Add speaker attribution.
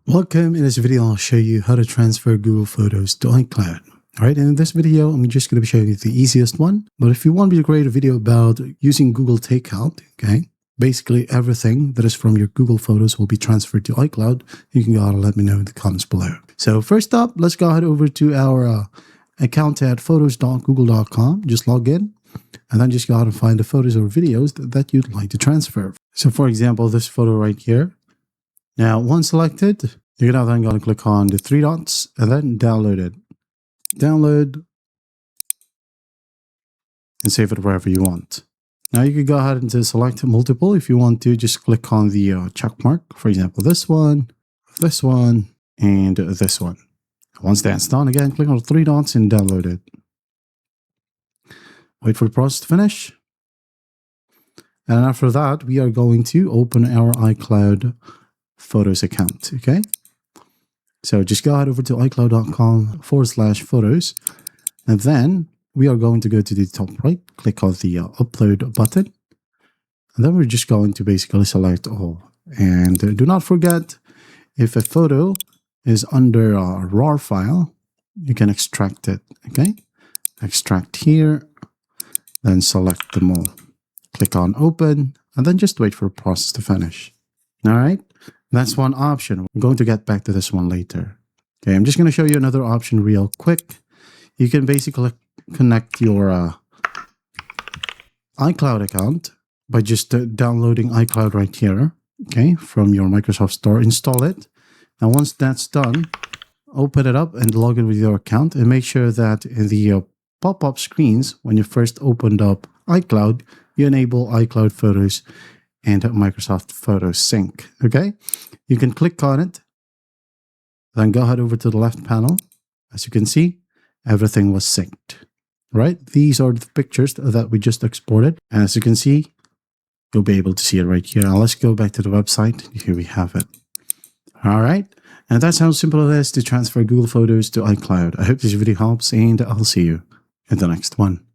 Speaker 1: Welcome. In this video, I'll show you how to transfer Google Photos to iCloud. All right, and in this video, I'm just going to be showing you the easiest one. But if you want me to create a video about using Google Takeout, okay, basically everything that is from your Google Photos will be transferred to iCloud. You can go ahead and let me know in the comments below. So first up, let's go ahead over to our account at photos.google.com. Just log in, and then just go ahead and find the photos or videos that you'd like to transfer. So for example, this photo right here. Now, once selected, you're now then going to click on the three dots and then download it. Download and save it wherever you want. Now, you can go ahead and select multiple. If you want to, just click on the check mark. For example, this one, and this one. Once that's done, again, click on the three dots and download it. Wait for the process to finish. And after that, we are going to open our iCloud Photos account. Okay, so just go ahead over to iCloud.com/photos, and then we are going to go to the top right, click on the upload button, and then we're just going to basically select all. And do not forget, if a photo is under a RAR file, you can extract it. Okay, extract here, then select them all, click on open, and then just wait for the process to finish. All right, that's one option. We're going to get back to this one later. Okay, I'm just going to show you another option real quick. You can basically connect your iCloud account by just downloading iCloud right here, okay, from your Microsoft Store. Install it. Now, once that's done, open it up and log in with your account, and make sure that in the pop-up screens, when you first opened up iCloud, you enable iCloud Photos and Microsoft Photos Sync. Okay, you can click on it, then go ahead over to the left panel. As you can see, everything was synced. Right, these are the pictures that we just exported, and as you can see, you'll be able to see it right here. Now let's go back to the website. Here we have it. All right, and that's how simple it is to transfer Google Photos to iCloud. I hope this video helps, and I'll see you in the next one.